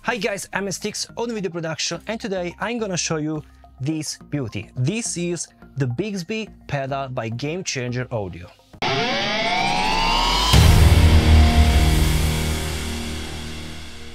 Hi guys, I'm Steex on video production, and today I'm gonna show you this beauty. This is the Bigsby pedal by Gamechanger Audio.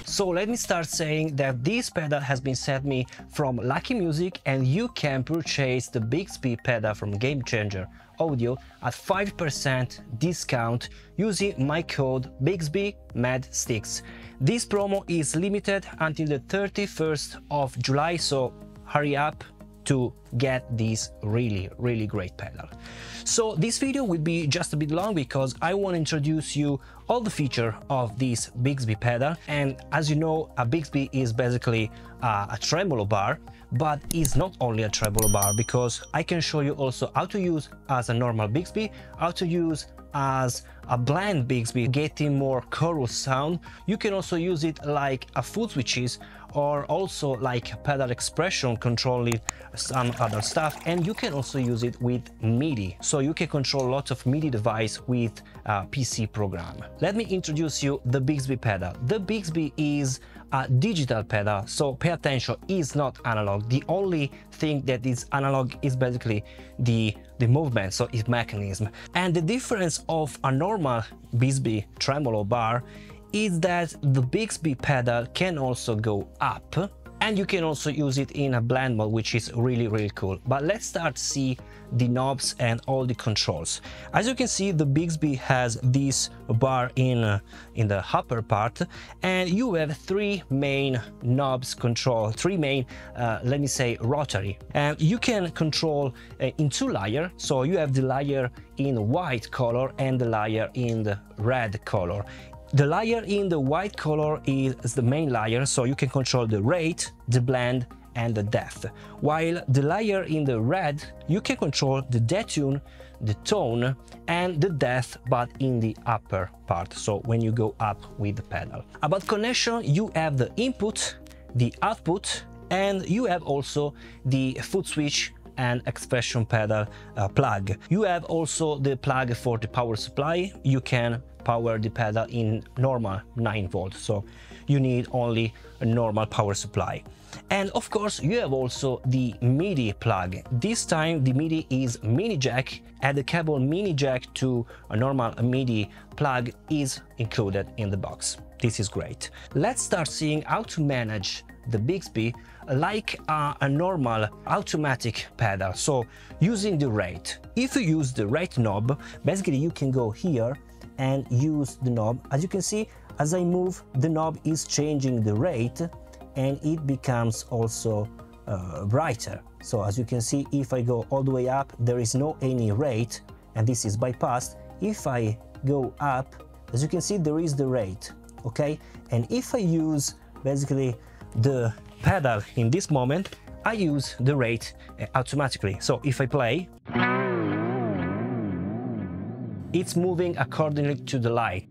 So let me start saying that this pedal has been sent me from Lucky Music, and you can purchase the Bigsby pedal from Gamechanger Audio at 5% discount using my code BigsbyMadSteex. This promo is limited until the 31st of July, so hurry up to get this really great pedal. So this video will be just a bit long because I want to introduce you all the features of this Bigsby pedal. And as you know, a Bigsby is basically a tremolo bar, but it's not only a tremolo bar, because I can show you also how to use as a normal Bigsby, how to use as a blend Bigsby, getting more chorus sound. You can also use it like a foot switches, or also like pedal expression, controlling some other stuff. And you can also use it with MIDI, so you can control lots of MIDI device with a PC program. Let me introduce you the Bigsby pedal. The Bigsby is a digital pedal, so pay attention, it's not analog. The only thing that is analog is basically the movement, so its mechanism. And the difference of a normal Bigsby tremolo bar is that the Bigsby pedal can also go up, and you can also use it in a blend mode, which is really cool. But let's start see the knobs and all the controls. As you can see, the Bigsby has this bar in the upper part, and you have three main knobs control, three main let me say rotary, and you can control in two layers. So you have the layer in white color and the layer in the red color. The layer in the white color is the main layer, so you can control the rate, the blend, and the depth. While the layer in the red, you can control the detune, the tone, and the depth, but in the upper part, so when you go up with the pedal. About connection, you have the input, the output, and you have also the foot switch and expression pedal plug. You have also the plug for the power supply. You can power the pedal in normal 9 volts, so you need only a normal power supply. And of course, you have also the MIDI plug. This time the MIDI is mini jack, and the cable mini jack to a normal MIDI plug is included in the box. This is great. Let's start seeing how to manage the Bigsby like a normal automatic pedal, so using the rate. If you use the rate knob, basically you can go here and use the knob. As you can see, as I move, the knob is changing the rate, and it becomes also brighter. So as you can see, if I go all the way up, there is no any rate, and this is bypassed. If I go up, as you can see, there is the rate, okay? And if I use basically the pedal in this moment, I use the rate automatically. So if I play, it's moving accordingly to the light.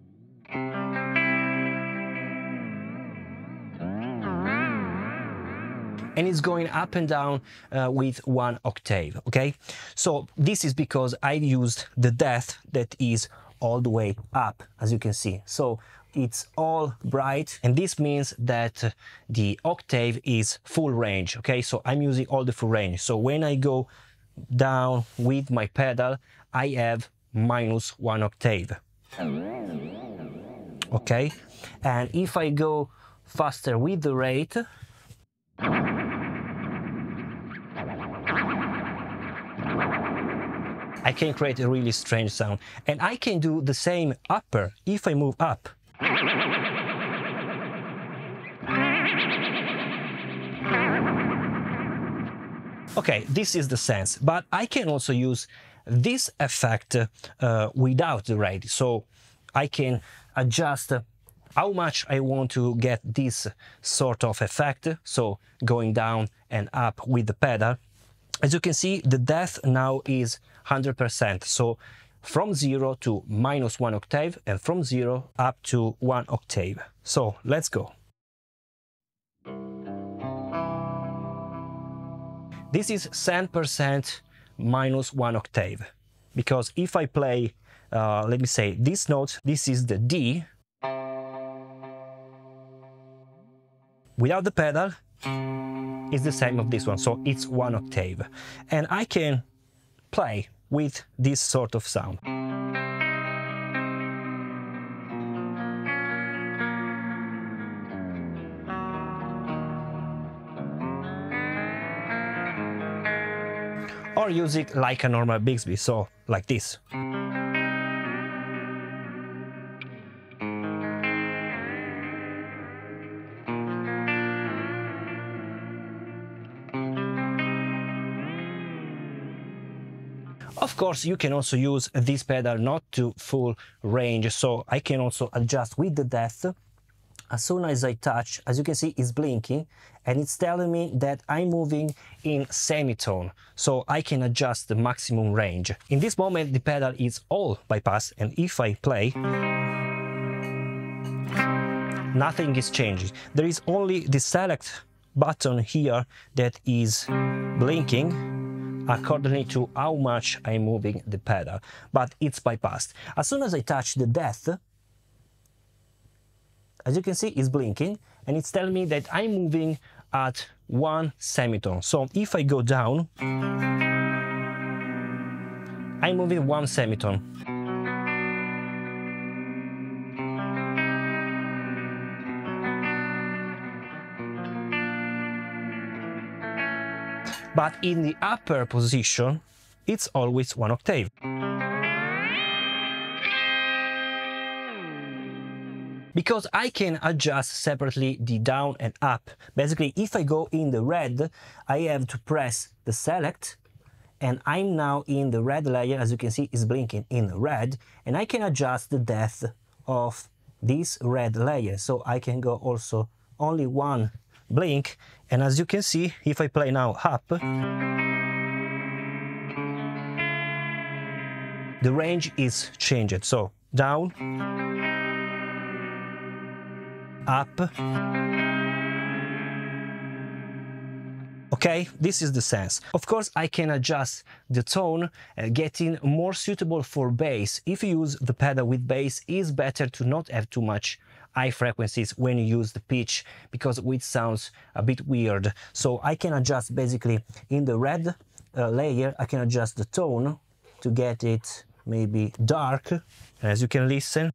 And it's going up and down with 1 octave, okay? So this is because I used the depth that is all the way up, as you can see. So it's all bright, and this means that the octave is full range, okay? So I'm using all the full range. So when I go down with my pedal, I have -1 octave, okay? And if I go faster with the rate, I can create a really strange sound. And I can do the same upper if I move up. Okay, this is the sense, but I can also use this effect without the rate. So I can adjust how much I want to get this sort of effect, so going down and up with the pedal. As you can see, the depth now is 100%, so from 0 to -1 octave, and from 0 up to 1 octave. So let's go. This is 10% -1 octave, because if I play, let me say, this note, this is the D, without the pedal, it's the same of this one, so it's 1 octave. And I can play with this sort of sound. Or use it like a normal Bigsby, so like this. Of course, you can also use this pedal not to full range, so I can also adjust with the depth. As soon as I touch, as you can see, it's blinking and it's telling me that I'm moving in semitone, so I can adjust the maximum range. In this moment, the pedal is all bypassed, and if I play, nothing is changing. There is only the select button here that is blinking accordingly to how much I'm moving the pedal, but it's bypassed. As soon as I touch the depth, as you can see, it's blinking and it's telling me that I'm moving at 1 semitone. So if I go down, I'm moving 1 semitone. But in the upper position, it's always 1 octave. Because I can adjust separately the down and up. Basically, if I go in the red, I have to press the select, and I'm now in the red layer. As you can see, it's blinking in red, and I can adjust the depth of this red layer. So I can go also only 1 blink, and as you can see, if I play now up, the range is changed. So down, up. Okay, this is the sense. Of course, I can adjust the tone, getting more suitable for bass. If you use the pedal with bass, it's better to not have too much high frequencies when you use the pitch, because it sounds a bit weird. So I can adjust basically in the red layer, I can adjust the tone to get it maybe dark. And as you can listen,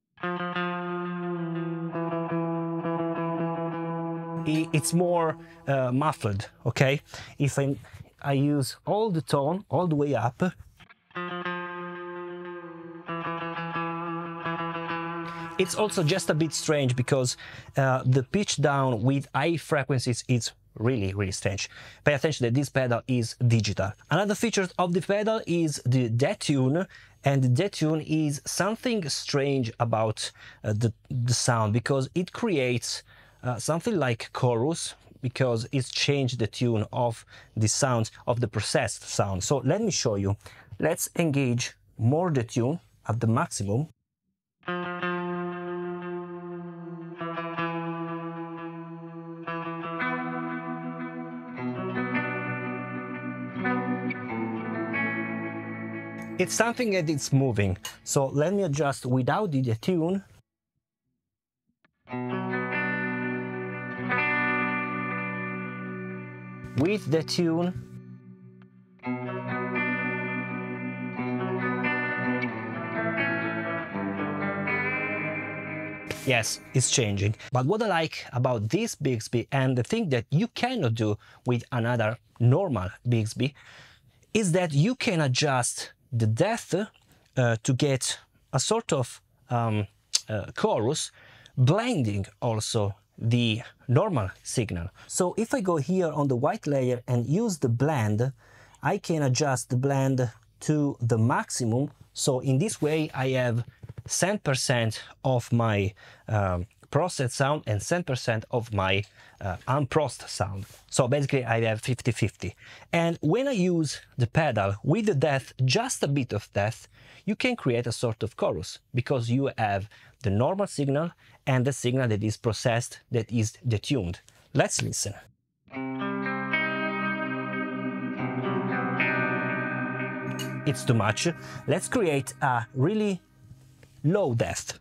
it's more muffled, okay? If I use all the tone all the way up, it's also just a bit strange, because the pitch down with high frequencies is really, really strange. Pay attention that this pedal is digital. Another feature of the pedal is the detune, and the detune is something strange about the sound, because it creates something like chorus, because it's changed the tune of the sound of the processed sound. So let me show you. Let's engage more detune at the maximum. It's something that it's moving. So let me adjust without the detune. With the tune, yes, it's changing. But what I like about this Bigsby, and the thing that you cannot do with another normal Bigsby, is that you can adjust the depth to get a sort of chorus, blending also the normal signal. So if I go here on the white layer and use the blend, I can adjust the blend to the maximum. So in this way I have 10% of my processed sound and 10% of my unprocessed sound. So basically I have 50-50. And when I use the pedal with the depth, just a bit of depth, you can create a sort of chorus, because you have the normal signal and the signal that is processed, that is detuned. Let's listen. It's too much. Let's create a really low depth.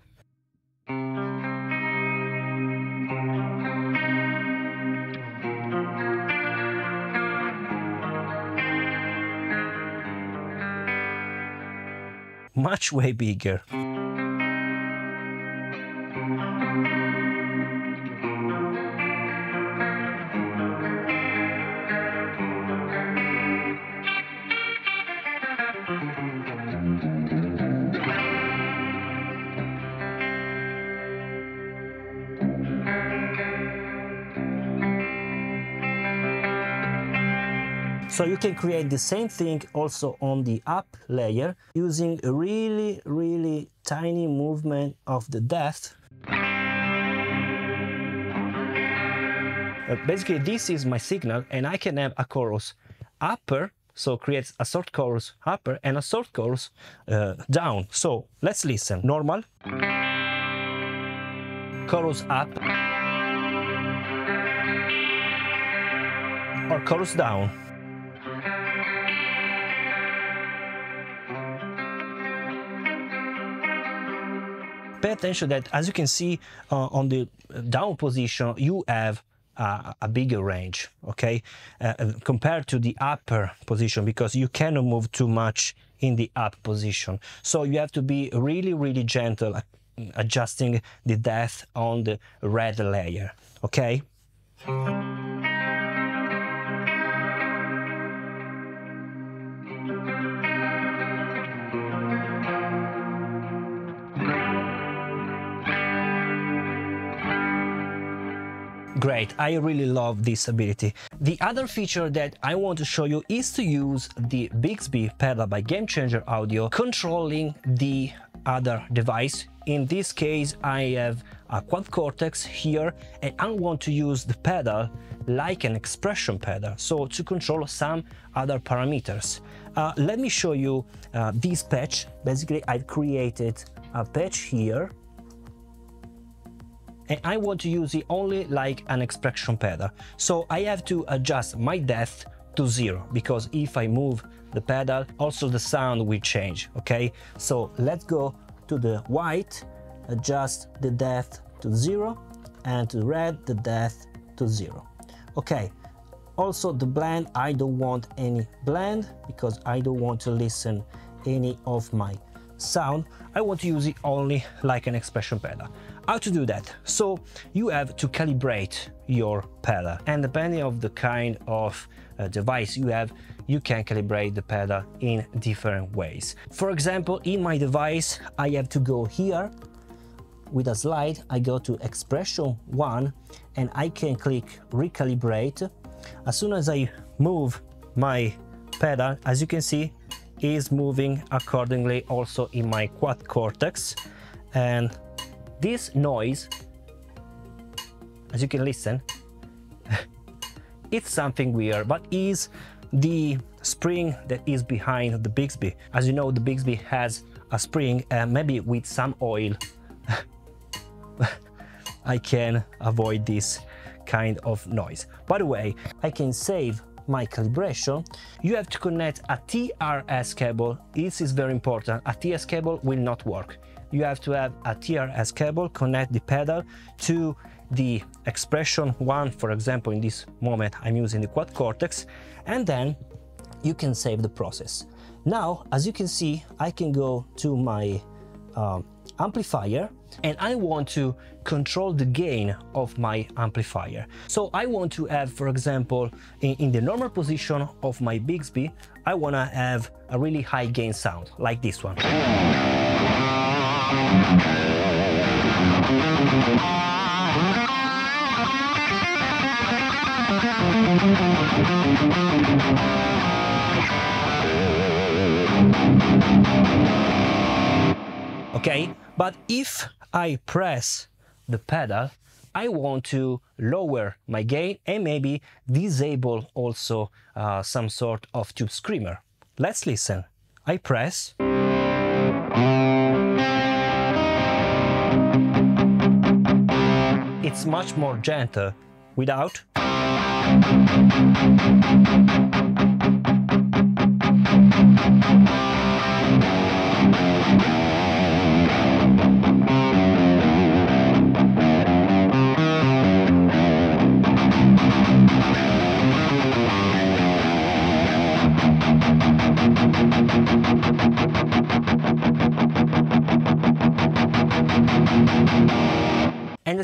much way bigger. So you can create the same thing also on the up layer using a really tiny movement of the depth. Basically this is my signal, and I can have a chorus upper, so creates a short chorus upper and a short chorus down. So let's listen. Normal, chorus up, or chorus down. Pay attention that, as you can see on the down position, you have a bigger range, okay, compared to the upper position, because you cannot move too much in the up position. So you have to be really gentle adjusting the depth on the red layer, okay? Great, I really love this ability. The other feature that I want to show you is to use the Bigsby pedal by gamechanger Audio controlling the other device. In this case, I have a quad cortex here, and I want to use the pedal like an expression pedal, so to control some other parameters. Let me show you this patch. Basically, I've created a patch here, and I want to use it only like an expression pedal. So I have to adjust my depth to 0, because if I move the pedal, also the sound will change, okay? So let's go to the white, adjust the depth to 0, and to red, the depth to 0. Okay, also the blend, I don't want any blend, because I don't want to listen any of my sound. I want to use it only like an expression pedal. How to do that? So you have to calibrate your pedal, and depending on the kind of device you have, you can calibrate the pedal in different ways. For example, in my device, I have to go here with a slide. I go to expression 1, and I can click recalibrate. As soon as I move my pedal, as you can see, is moving accordingly also in my quad cortex. And this noise, as you can listen, it's something weird, but is the spring that is behind the Bigsby. As you know, the Bigsby has a spring, and maybe with some oil I can avoid this kind of noise. By the way, I can save my calibration. You have to connect a TRS cable. This is very important. A TS cable will not work. You have to have a TRS cable, connect the pedal to the expression 1, for example. In this moment I'm using the quad cortex, and then you can save the process. Now, as you can see, I can go to my amplifier, and I want to control the gain of my amplifier. So I want to have, for example, in the normal position of my Bigsby, I want to have a really high gain sound, like this one. Okay, but if I press the pedal, I want to lower my gain and maybe disable also some sort of tube screamer. Let's listen. I press. It's much more gentle without.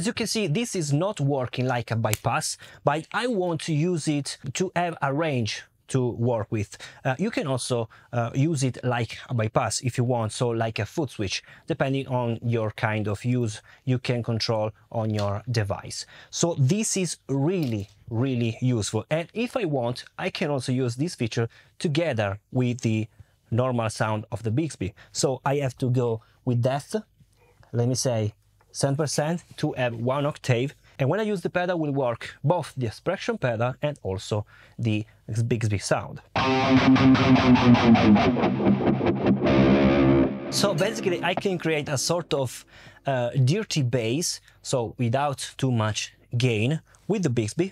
As you can see, this is not working like a bypass, but I want to use it to have a range to work with. You can also use it like a bypass if you want, so like a foot switch, depending on your kind of use you can control on your device. So this is really useful, and if I want, I can also use this feature together with the normal sound of the Bigsby. So I have to go with depth, let me say 7%, to have 1 octave. And when I use the pedal, will work both the expression pedal and also the Bigsby sound. So basically I can create a sort of dirty bass, so without too much gain, with the Bigsby.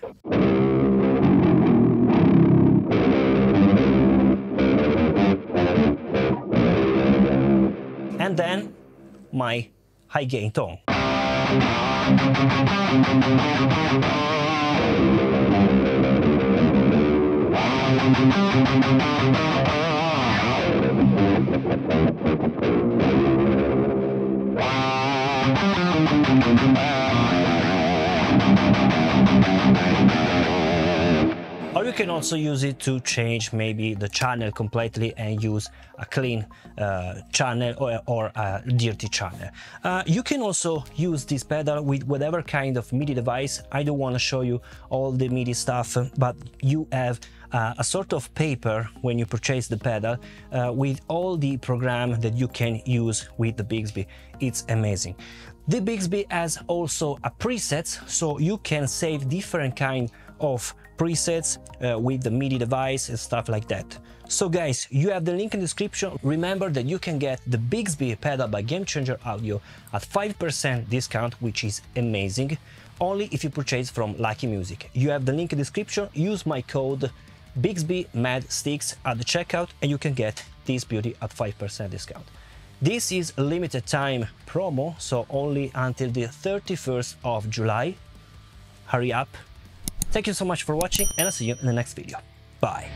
And then my high gain tone. Or you can also use it to change maybe the channel completely and use a clean channel or a dirty channel. You can also use this pedal with whatever kind of MIDI device. I don't want to show you all the MIDI stuff, but you have a sort of paper when you purchase the pedal with all the program that you can use with the Bigsby. It's amazing. The Bigsby has also a presets, so you can save different kind of presets with the MIDI device and stuff like that. So guys, you have the link in the description. Remember that you can get the Bigsby pedal by gamechanger Audio at 5% discount, which is amazing, only if you purchase from Lucky Music. You have the link in the description. Use my code BigsbyMadSteex at the checkout and you can get this beauty at 5% discount. This is a limited time promo, so only until the 31st of July. Hurry up. Thank you so much for watching, and I'll see you in the next video. Bye.